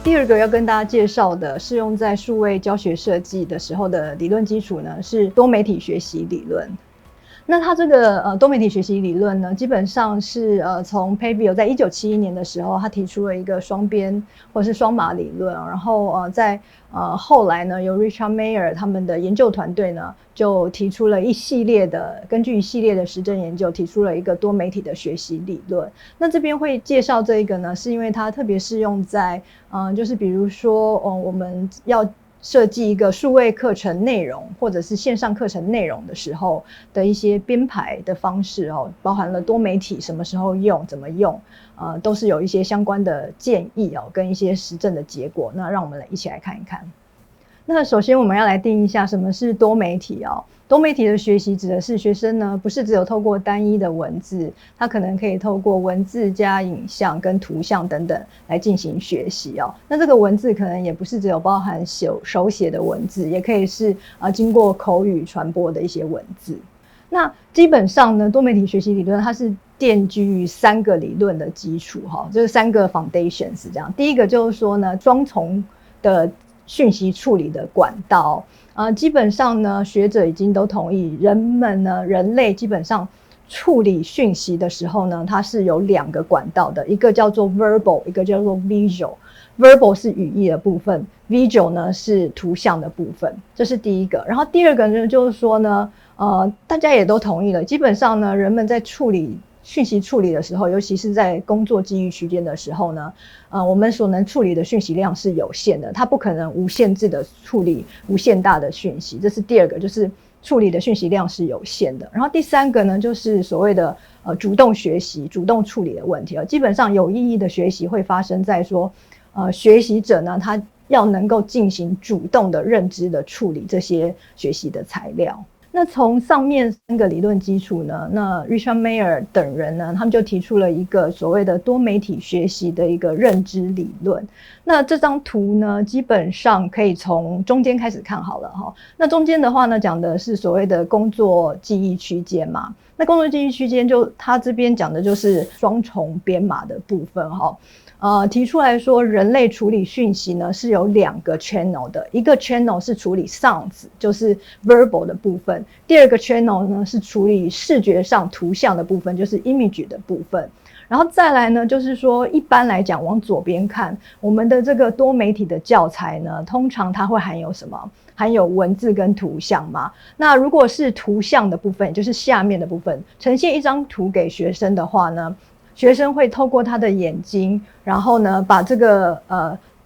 第二个要跟大家介绍的是用在数位教学设计的时候的理论基础呢，是多媒体学习理论。那它这个多媒体学习理论呢，基本上是从 Pavio 在1971年的时候，他提出了一个双边或是双码理论，然后在后来呢，由 Richard Mayer 他们的研究团队呢，就提出了根据一系列的实证研究，提出了一个多媒体的学习理论。那这边会介绍这一个呢，是因为它特别适用在就是比如说我们要设计一个数位课程内容或者是线上课程内容的时候的一些编排的方式包含了多媒体什么时候用、怎么用，都是有一些相关的建议跟一些实证的结果。那让我们一起来看一看。那首先我们要来定义一下什么是多媒体多媒体的学习指的是学生呢，不是只有透过单一的文字，他可能可以透过文字加影像跟图像等等来进行学习那这个文字可能也不是只有包含手写的文字，也可以是经过口语传播的一些文字。那基本上呢，多媒体学习理论它是奠基于3个理论的基础就是3个 foundations 这样。第一个就是说呢，双重的讯息处理的管道基本上呢，学者已经都同意，人类基本上处理讯息的时候呢，它是有2个管道的，一个叫做 verbal， 一个叫做 visual。verbal 是语义的部分， visual 呢是图像的部分，这是第一个。然后第二个呢，就是说呢，大家也都同意了，基本上呢，人们在处理讯息处理的时候，尤其是在工作记忆区间的时候呢，我们所能处理的讯息量是有限的，它不可能无限制的处理无限大的讯息，这是第二个，就是处理的讯息量是有限的。然后第3个呢，就是所谓的主动学习、主动处理的问题基本上有意义的学习会发生在说，学习者呢，他要能够进行主动的认知的处理这些学习的材料。那从上面3个理论基础呢，那 Richard Mayer 等人呢，他们就提出了一个所谓的多媒体学习的一个认知理论。那这张图呢，基本上可以从中间开始看好了那中间的话呢，讲的是所谓的工作记忆区间嘛。那工作记忆区间他这边讲的就是双重编码的部分提出来说，人类处理讯息呢是有2个 channel 的，一个 channel 是处理 sounds， 就是 verbal 的部分，第二个 channel 呢是处理视觉上图像的部分，就是 image 的部分。然后再来呢，就是说一般来讲往左边看，我们的这个多媒体的教材呢，通常它会含有什么？含有文字跟图像嘛。那如果是图像的部分，也就是下面的部分，呈现一张图给学生的话呢，学生会透过他的眼睛，然后呢把这个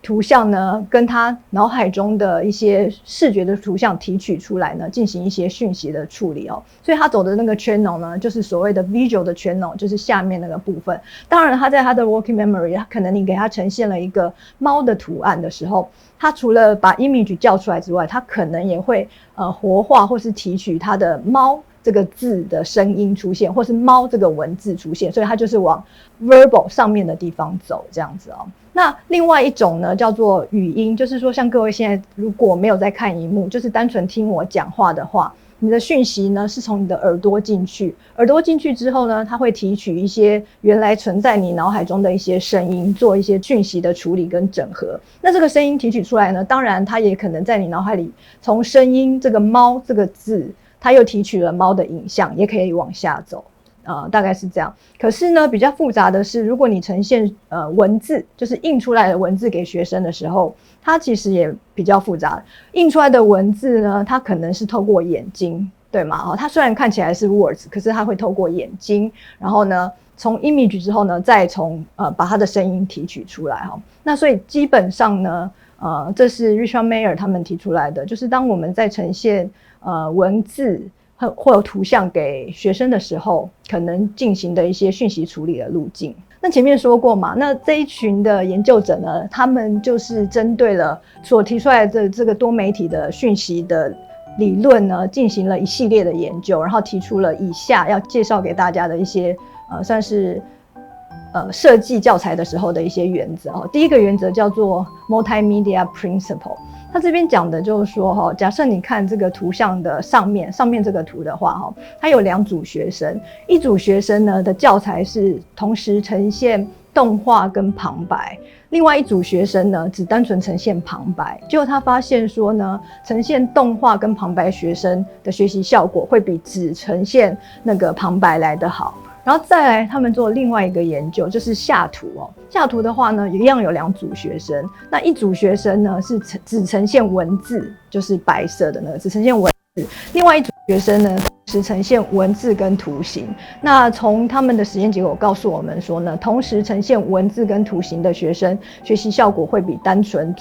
图像呢跟他脑海中的一些视觉的图像提取出来呢，进行一些讯息的处理所以他走的那个 channel 呢，就是所谓的 visual 的 channel， 就是下面那个部分。当然他在他的 working memory， 可能你给他呈现了一个猫的图案的时候，他除了把 image 叫出来之外，他可能也会活化或是提取他的猫这个字的声音出现，或是猫这个文字出现，所以它就是往 verbal 上面的地方走这样子那另外一种呢，叫做语音，就是说像各位现在如果没有在看荧幕，就是单纯听我讲话的话，你的讯息呢是从你的耳朵进去，耳朵进去之后呢，它会提取一些原来存在你脑海中的一些声音，做一些讯息的处理跟整合。那这个声音提取出来呢，当然它也可能在你脑海里从声音这个猫这个字，它又提取了猫的影像，也可以往下走大概是这样。可是呢，比较复杂的是，如果你呈现文字，就是印出来的文字给学生的时候，它其实也比较复杂。印出来的文字呢，它可能是透过眼睛，对吗？它虽然看起来是 words， 可是它会透过眼睛，然后呢，从 image 之后呢，再从把它的声音提取出来那所以基本上呢，这是 Richard Mayer 他们提出来的，就是当我们在呈现文字或有图像给学生的时候，可能进行的一些讯息处理的路径。那前面说过嘛，那这一群的研究者呢，他们就是针对了所提出来的这个多媒体的讯息的理论呢，进行了一系列的研究，然后提出了以下要介绍给大家的一些算是设计教材的时候的一些原则第一个原则叫做 multimedia principle。他这边讲的就是说假设你看这个图像的上面这个图的话它有2组学生，一组学生呢的教材是同时呈现动画跟旁白，另外一组学生呢，只单纯呈现旁白，结果他发现说呢，呈现动画跟旁白学生的学习效果会比只呈现那个旁白来得好。然后再来，他们做另外一个研究，就是下图哦。下图的话呢，一样有2组学生，那一组学生呢是只呈现文字，就是白色的那个只呈现文字，另外一组学生呢是呈现文字跟图形。那从他们的实验结果告诉我们说呢，同时呈现文字跟图形的学生，学习效果会比单纯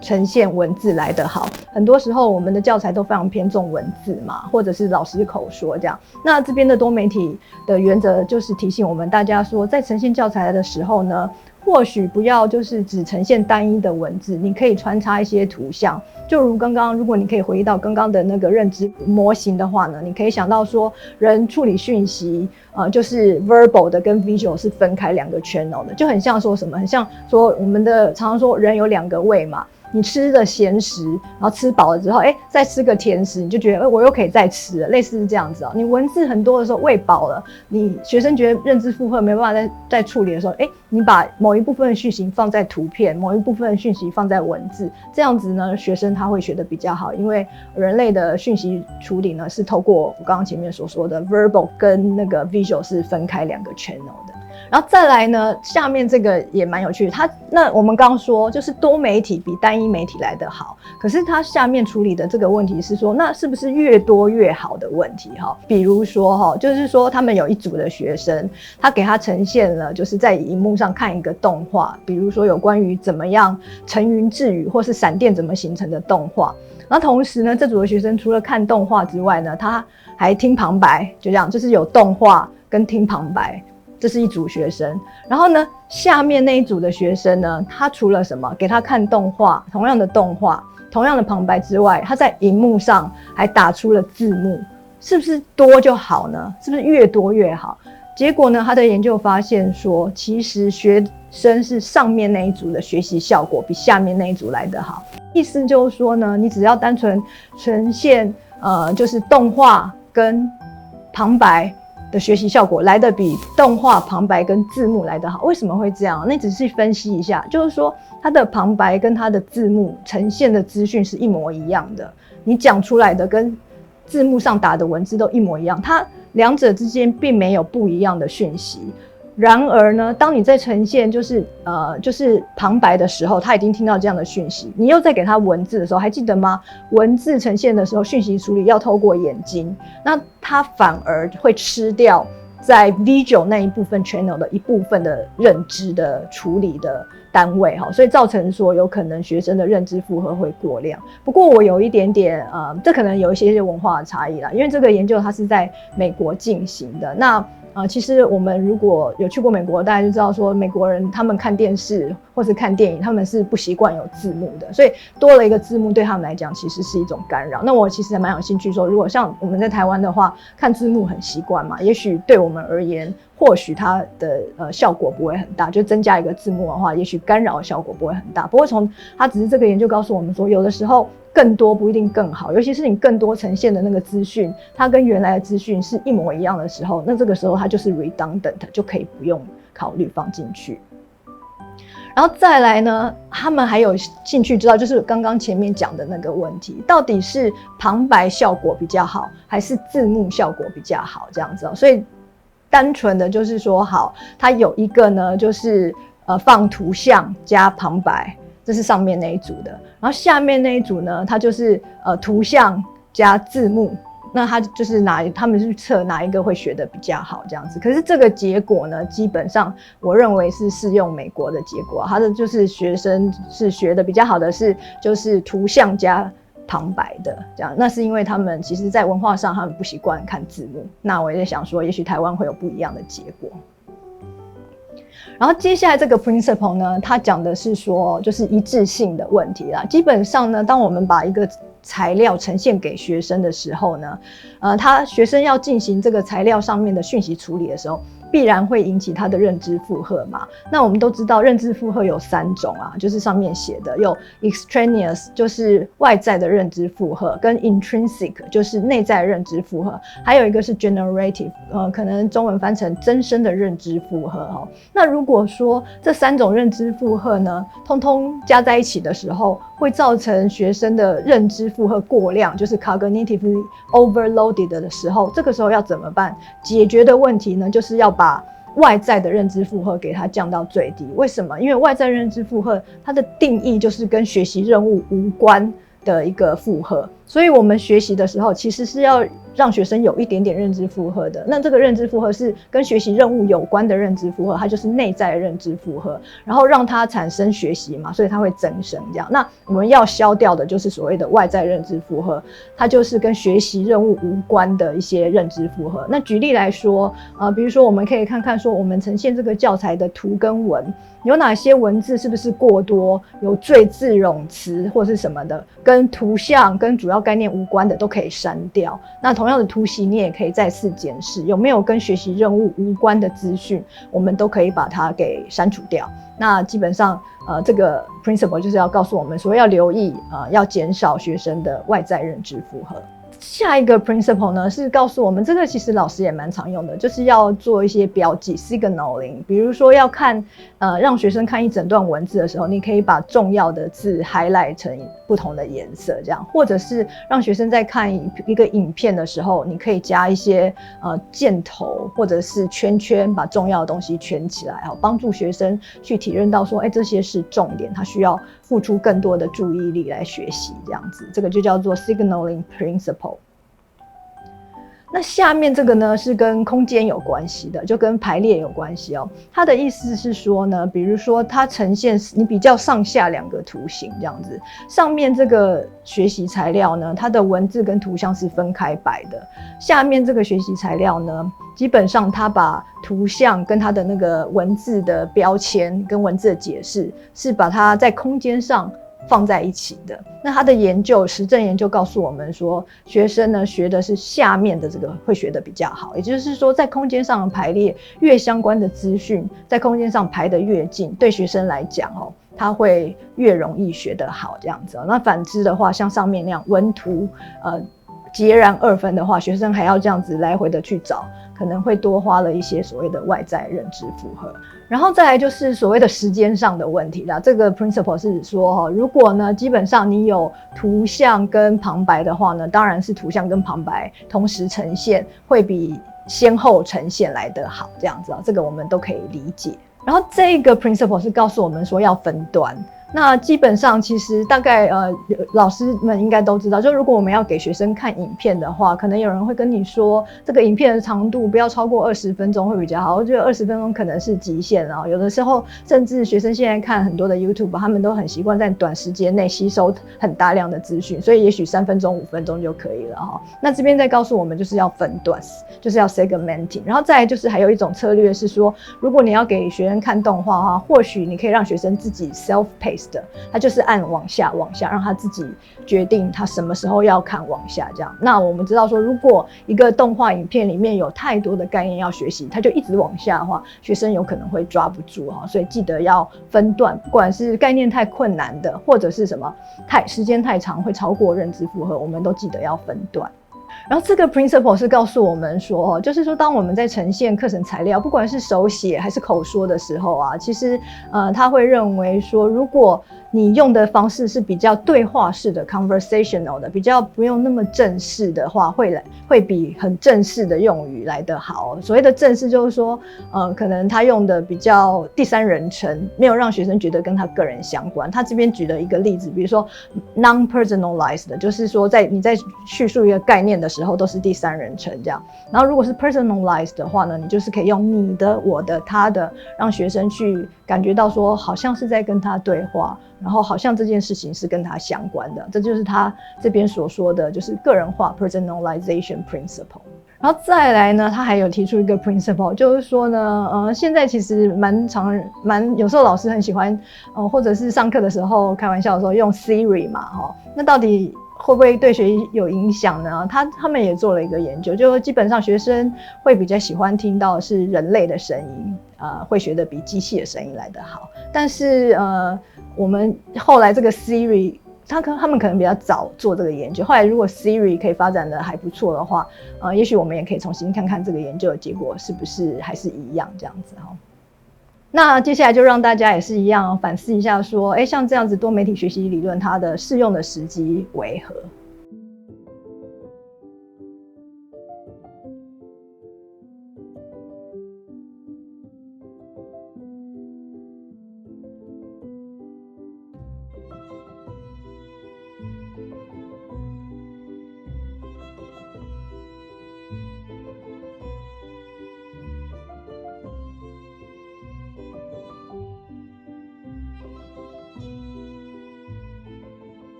呈现文字来得好。很多时候我们的教材都非常偏重文字嘛，或者是老师口说这样。那这边的多媒体的原则就是提醒我们大家说，在呈现教材的时候呢，或许不要就是只呈现单一的文字，你可以穿插一些图像。就如刚刚，如果你可以回忆到刚刚的那个认知模型的话呢，你可以想到说，人处理讯息，就是 verbal 的跟 visual 是分开2个 channel 的，就很像说什么，很像说我们的常常说人有2个胃嘛。你吃的咸食，然后吃饱了之后，再吃个甜食，你就觉得，我又可以再吃了，类似是这样子哦。你文字很多的时候喂饱了，你学生觉得认知负荷没办法再处理的时候，你把某一部分的讯息放在图片，某一部分的讯息放在文字，这样子呢，学生他会学得比较好，因为人类的讯息处理呢是透过我刚刚前面所说的 verbal 跟那个 visual 是分开2个 channel 的。然后再来呢，下面这个也蛮有趣的。那我们刚刚说，就是多媒体比单一媒体来得好，可是它下面处理的这个问题是说，那是不是越多越好的问题哈？比如说哈，就是说他们有一组的学生，他给他呈现了就是在荧幕上看一个动画，比如说有关于怎么样乘云致雨或是闪电怎么形成的动画。然后同时呢，这组的学生除了看动画之外呢，他还听旁白，就这样，就是有动画跟听旁白。这是一组学生，然后呢，下面那一组的学生呢，他除了什么给他看动画，同样的动画，同样的旁白之外，他在荧幕上还打出了字幕，是不是多就好呢？是不是越多越好？结果呢，他的研究发现说，其实学生是上面那一组的学习效果比下面那一组来得好。意思就是说呢，你只要单纯呈现就是动画跟旁白的学习效果来得比动画、旁白跟字幕来得好。为什么会这样？那你仔细分析一下，就是说它的旁白跟它的字幕呈现的资讯是一模一样的，你讲出来的跟字幕上打的文字都一模一样，它2者之间并没有不一样的讯息。然而呢，当你在呈现就是旁白的时候，他已经听到这样的讯息，你又再给他文字的时候，还记得吗？文字呈现的时候，讯息处理要透过眼睛，那他反而会吃掉在 visual 那一部分 channel 的一部分的认知的处理的单位，所以造成说有可能学生的认知负荷会过量。不过我有一点点这可能有一些文化的差异啦，因为这个研究它是在美国进行的。那其实我们如果有去过美国，大家就知道说美国人他们看电视或是看电影，他们是不习惯有字幕的，所以多了一个字幕对他们来讲其实是一种干扰。那我其实还蛮有兴趣说，如果像我们在台湾的话，看字幕很习惯嘛，也许对我们而言，或许它的效果不会很大，就增加一个字幕的话，也许干扰的效果不会很大。不过它只是这个研究告诉我们说，有的时候更多不一定更好，尤其是你更多呈现的那个资讯，它跟原来的资讯是一模一样的时候，那这个时候它就是 redundant， 就可以不用考虑放进去。然后再来呢，他们还有兴趣知道，就是刚刚前面讲的那个问题，到底是旁白效果比较好，还是字幕效果比较好这样子所以单纯的就是说，好，它有一个呢，就是放图像加旁白。这是上面那一组的，然后下面那一组呢，它就是图像加字幕，那它就是他们去测哪一个会学得比较好这样子。可是这个结果呢，基本上我认为是适用美国的结果，它的就是学生是学得比较好的是就是图像加旁白的这样，那是因为他们其实在文化上他们不习惯看字幕，那我也在想说，也许台湾会有不一样的结果。然后接下来这个 principle 呢，它讲的是说就是一致性的问题啦。基本上呢，当我们把一个材料呈现给学生的时候呢，学生要进行这个材料上面的讯息处理的时候，必然会引起他的认知负荷嘛。那我们都知道认知负荷有3种啊，就是上面写的有 extraneous 就是外在的认知负荷，跟 intrinsic 就是内在的认知负荷，还有一个是 generative， 可能中文翻成增生的认知负荷哦。那如果说这3种认知负荷呢，通通加在一起的时候，会造成学生的认知负荷过量，就是 cognitively overloaded 的时候，这个时候要怎么办？解决的问题呢，就是要把外在的认知负荷给它降到最低。为什么？因为外在认知负荷它的定义就是跟学习任务无关的一个负荷，所以我们学习的时候其实是要让学生有一点点认知负荷的。那这个认知负荷是跟学习任务有关的认知负荷，它就是内在的认知负荷，然后让它产生学习嘛，所以它会增生这样。那我们要消掉的就是所谓的外在认知负荷，它就是跟学习任务无关的一些认知负荷。那举例来说，比如说我们可以看看说我们呈现这个教材的图跟文，有哪些文字是不是过多，有赘字冗词或是什么的，跟图像跟主要概念无关的都可以删掉。那同样的图形你也可以再次检视有没有跟学习任务无关的资讯，我们都可以把它给删除掉。那基本上这个 principle 就是要告诉我们说要留意要减少学生的外在认知负荷。下一个 principle 呢是告诉我们，这个其实老师也蛮常用的，就是要做一些标记 signaling。比如说要看让学生看一整段文字的时候，你可以把重要的字 highlight 成不同的颜色，这样，或者是让学生在看一个影片的时候，你可以加一些箭头或者是圈圈，把重要的东西圈起来，帮助学生去体认到说，这些是重点，他需要付出更多的注意力来学习，这样子，这个就叫做 signaling principle。那下面这个呢是跟空间有关系的，就跟排列有关系哦。它的意思是说呢，比如说它呈现你比较上下2个图形这样子，上面这个学习材料呢，它的文字跟图像是分开摆的，下面这个学习材料呢，基本上它把图像跟它的那个文字的标签跟文字的解释是把它在空间上放在一起的。那他的研究，实证研究告诉我们说，学生呢学的是下面的这个会学得比较好，也就是说在空间上的排列，越相关的资讯在空间上排得越近，对学生来讲他会越容易学得好这样子。那反之的话，像上面那样文图截然2分的话，学生还要这样子来回的去找，可能会多花了一些所谓的外在认知负荷。然后再来就是所谓的时间上的问题啦。这个 principle 是说如果呢基本上你有图像跟旁白的话呢，当然是图像跟旁白同时呈现会比先后呈现来得好，这样子这个我们都可以理解。然后这个 principle 是告诉我们说要分段。那基本上其实大概老师们应该都知道，就如果我们要给学生看影片的话，可能有人会跟你说这个影片的长度不要超过20分钟会比较好。我觉得20分钟可能是极限有的时候甚至学生现在看很多的 YouTube， 他们都很习惯在短时间内吸收很大量的资讯，所以也许3分钟5分钟就可以了那这边在告诉我们就是要分段，就是要 segmenting。 然后再来就是还有一种策略是说，如果你要给学生看动画的话，或许你可以让学生自己 self pace，他就是按往下，让他自己决定他什么时候要看往下这样。那我们知道说，如果一个动画影片里面有太多的概念要学习，他就一直往下的话，学生有可能会抓不住所以记得要分段，不管是概念太困难的，或者是什么时间太长会超过认知负荷，我们都记得要分段。然后这个 principle 是告诉我们说就是说当我们在呈现课程材料，不管是手写还是口说的时候其实他会认为说，如果你用的方式是比较对话式的 conversational 的，比较不用那么正式的话，会比很正式的用语来得好。所谓的正式就是说可能他用的比较第三人称，没有让学生觉得跟他个人相关。他这边举了一个例子，比如说 non-personalized， 就是说你在叙述一个概念的时候都是第三人称这样。然后如果是 personalized 的话呢，你就是可以用你的、我的、他的，让学生去感觉到说好像是在跟他对话，然后好像这件事情是跟他相关的。这就是他这边所说的就是个人化 personalization principle。然后再来呢，他还有提出一个 principle， 就是说呢现在其实有时候老师很喜欢或者是上课的时候开玩笑的时候用 Siri 嘛那到底会不会对学习有影响呢？他们也做了一个研究，就基本上学生会比较喜欢听到是人类的声音，会学得比机器的声音来得好。但是我们后来这个 Siri， 他们可能比较早做这个研究，后来如果 Siri 可以发展的还不错的话，也许我们也可以重新看看这个研究的结果是不是还是一样这样子哈。那接下来就让大家也是一样反思一下说，像这样子多媒体学习理论它的适用的时机为何？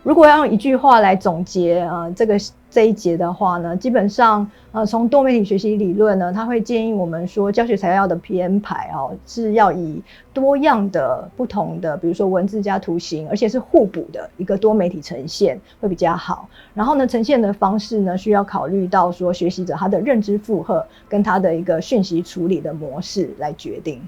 如果要用一句话来总结这一节的话呢，基本上从多媒体学习理论呢，它会建议我们说，教学材料的编排是要以多样的不同的，比如说文字加图形，而且是互补的一个多媒体呈现会比较好。然后呢，呈现的方式呢，需要考虑到说学习者他的认知负荷跟他的一个讯息处理的模式来决定。